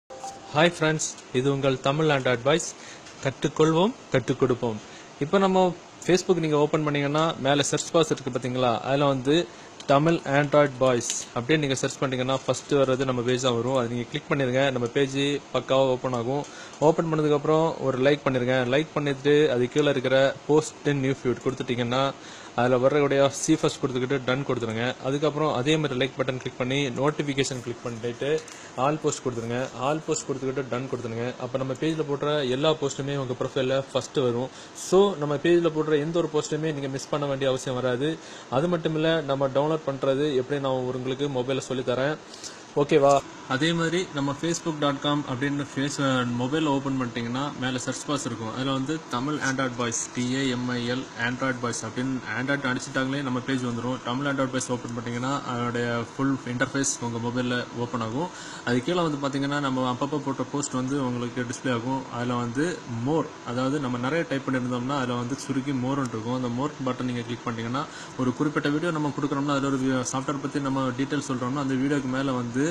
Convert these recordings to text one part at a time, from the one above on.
Hi friends, இது உங்கள் Tamil and advice. கற்றுக்கொள்வோம், கற்றுக் கொடுப்போம். இப்போ நம்ம ஃபேஸ்புக் நீங்கள் ஓப்பன் பண்ணிங்கன்னா மேலே சர்ச் பாக்ஸ் இருக்குது பார்த்தீங்களா, அதில் வந்து தமிழ் ஆண்ட்ராய்ட் பாய்ஸ் அப்படியே நீங்கள் சர்ச் பண்ணிங்கன்னா ஃபஸ்ட்டு வர்றது நம்ம பேஜ் தான் வரும். அது நீங்கள் கிளிக் பண்ணிடுங்க, நம்ம பேஜ் பக்காவாக ஓப்பன் ஆகும். ஓப்பன் பண்ணதுக்கப்புறம் ஒரு லைக் பண்ணிடுங்க. லைக் பண்ணிட்டு அது கீழே இருக்கிற போஸ்ட் நியூ ஃபீட் கொடுத்துட்டிங்கன்னா அதில் வரக்கூடிய ஃபர்ஸ்ட் கொடுத்துக்கிட்டு டன் கொடுத்துருங்க. அதுக்கப்புறம் அதே மாதிரி லைக் பட்டன் கிளிக் பண்ணி நோட்டிஃபிகேஷன் கிளிக் பண்ணிட்டு ஆல் போஸ்ட் கொடுத்துருங்க. ஆல் போஸ்ட் கொடுத்துக்கிட்டு டன் கொடுத்துருங்க. அப்போ நம்ம பேஜில் போடுற எல்லா போஸ்ட்டுமே உங்கள் ப்ரொஃபைலில் ஃபஸ்ட்டு வரும். ஸோ நம்ம பேஜில் போடுற எந்த ஒரு போஸ்ட்டுமே நீங்கள் மிஸ் பண்ண வேண்டிய அவசியம் வராது. அது மட்டும் இல்லை, நம்ம டவுன்லோட் பண்ணுறது எப்படி நான் உங்களுக்கு மொபைலில் சொல்லித்தரேன், ஓகேவா? அதே மாதிரி நம்ம facebook.com அப்படின்னு மொபைலில் ஓப்பன் பண்ணிட்டீங்கன்னா மேலே சர்ச் பாக்ஸ் இருக்கும். அதில் வந்து Tamil Android boys TAMIL Android boys அப்படின்னு ஆண்ட்ராய்ட் அடிச்சிட்டாங்களே நம்ம பேஜ் வந்துடும். தமிழ் ஆண்ட்ராய்ட் பாய்ஸ் ஓப்பன் பண்ணிட்டீங்கன்னா அதோடைய ஃபுல் இன்டர்ஃபேஸ் உங்கள் மொபைலில் ஓப்பன் ஆகும். அது கீழே வந்து பார்த்தீங்கன்னா நம்ம அப்பப்போ போட்ட போஸ்ட் வந்து உங்களுக்கு டிஸ்பிளே ஆகும். அதில் வந்து மோர், அதாவது நம்ம நிறைய டைப் பண்ணியிருந்தோம்னா அதில் வந்து சுருக்கி மோர்னு இருக்கும். அந்த மோர் பட்டன் நீங்கள் கிளிக் பண்ணிட்டீங்கன்னா ஒரு குறிப்பிட்ட வீடியோ நம்ம கொடுக்குறோம்னா அதில் ஒரு சாஃப்ட்வேர் பற்றி நம்ம டீட்டெயில் சொல்கிறோம்னா அந்த வீடியோக்கு மேலே வந்து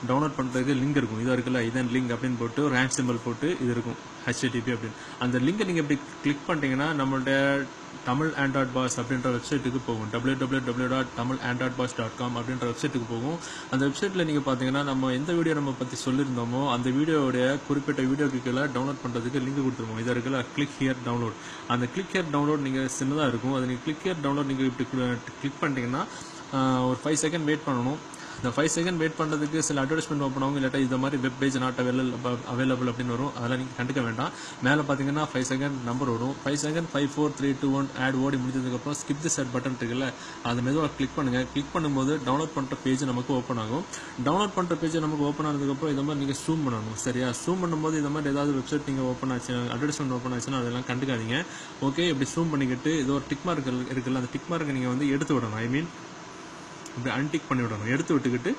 டவுன்லோட் பண்ணுறதுக்கு லிங்க் இருக்கும். இதாக இருக்குல்ல, இதன் லிங்க் அப்படின்னு போட்டு ஒரு ஹேண்ட் சிம்பிள் போட்டு இது இருக்கும் HTTP அப்படின்னு. அந்த லிங்கை நீங்கள் இப்படி கிளிக் பண்ணிட்டீங்கன்னா நம்மளுடைய தமிழ் ஆண்ட்ராய்ட் பாய்ஸ் அப்படின்ற வெப்சைட்டுக்கு போகும். www.tamilandroidboys.com அப்படின்ற வெப்சைட்டுக்கு போகும். அந்த வெப்சைட்டில் நீங்கள் பார்த்தீங்கன்னா நம்ம எந்த வீடியோ நம்ம பற்றி சொல்லியிருந்தோமோ அந்த வீடியோடைய குறிப்பிட்ட வீடியோக்கு கீழே டவுன்லோட் பண்ணுறதுக்கு லிங்க் கொடுத்துருவோம். இதாக இருக்குல்ல, கிளிக் ஹியர் டவுன்லோட். அந்த கிளிக் ஹியர் டவுன்லோட் நீங்கள் சின்னதாக இருக்கும். அது நீங்கள் கிளிக் ஹியர் டவுன்லோட் நீங்கள் இப்படி கிளிக் பண்ணிட்டீங்கன்னா ஒரு 5 செகண்ட் வெயிட் பண்ணணும். இந்த 5 செகண்ட் வெயிட் பண்ணுறதுக்கு சில அட்வர்டைஸ்மெண்ட் ஓப்பன் ஆகும். இல்லாட்டா இந்த மாதிரி வெப் பேஜ் நாட் அவைலபிள் அப்படின்னு வரும். அதெல்லாம் நீங்கள் கண்டுக்க வேண்டாம். மேலே பார்த்தீங்கன்னா 5 செகண்ட் நம்பர் வரும். 5 செகண்ட் 5 4 3 2 1 ஆட் ஓடி முடிஞ்சதுக்கப்புறம் ஸ்கிப் தி செட் பட்டன் இருக்குல்ல, அது மெதுவாக கிளிக் பண்ணுங்கள். கிளிக் பண்ணும்போது டவுன்லோட் பண்ணுற பேஜ் நமக்கு ஓப்பன் ஆகும். டவுன்லோட் பண்ணுற பேஜ் நமக்கு ஓப்பன் ஆனதுக்கப்புறம் இந்த மாதிரி நீங்கள் ஜூம் பண்ணணும். சரியா? ஜூம் பண்ணும்போது இந்த மாதிரி ஏதாவது வெப்சைட் நீங்கள் ஓப்பன் ஆச்சு, அட்வர்டைஸ்மெண்ட் ஓப்பன் ஆச்சுன்னா அதெல்லாம் கண்டுக்காதீங்க. ஓகே, இப்படி ஜூம் பண்ணிக்கிட்டு ஏதோ ஒரு டிக் மார்க் இருக்குல்ல, அந்த டிக் மார்க்கை நீங்கள் வந்து எடுத்து விடணும். ஐ மீன் இப்படி அன்டிக் பண்ணி விடணும். எடுத்து விட்டுக்கிட்டு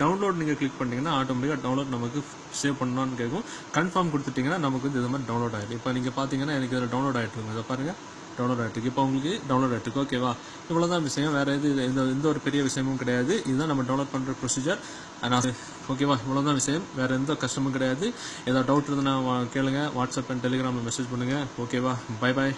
டவுன்லோட் நீங்கள் கிளிக் பண்ணிட்டீங்கன்னா ஆட்டோமேட்டிக்காக டவுன்லோட் நமக்கு சேவ் பண்ணணும்னு கேட்கும். கன்ஃபார்ம் கொடுத்துட்டிங்கன்னா நமக்கு வந்து இது மாதிரி டவுன்லோட் ஆகிடும். இப்போ நீங்கள் பார்த்தீங்கன்னா எனக்கு இதில் டவுன்லோட் ஆகிட்டு இருக்கும். இதை பாருங்கள், டவுன்லோட் ஆகிட்டு. இப்போ உங்களுக்கு டவுன்லோட் ஆகிட்டு. ஓகேவா? இவ்வளோ தான் விஷயம், வேறு எந்த ஒரு பெரிய விஷயமும் கிடையாது. இதுதான் நம்ம டவுன்லோட் பண்ணுற ப்ரொசீஜர். ஓகேவா? இவ்வளோ தான் விஷயம், வேறு எந்த கஷ்டமும் கிடையாது. ஏதாவது டவுட் இருந்தால் கேளுங்க. வாட்ஸ்அப் அண்ட் டெலிகிராமில் மெசேஜ் பண்ணுங்கள். ஓகேவா? Bye bye.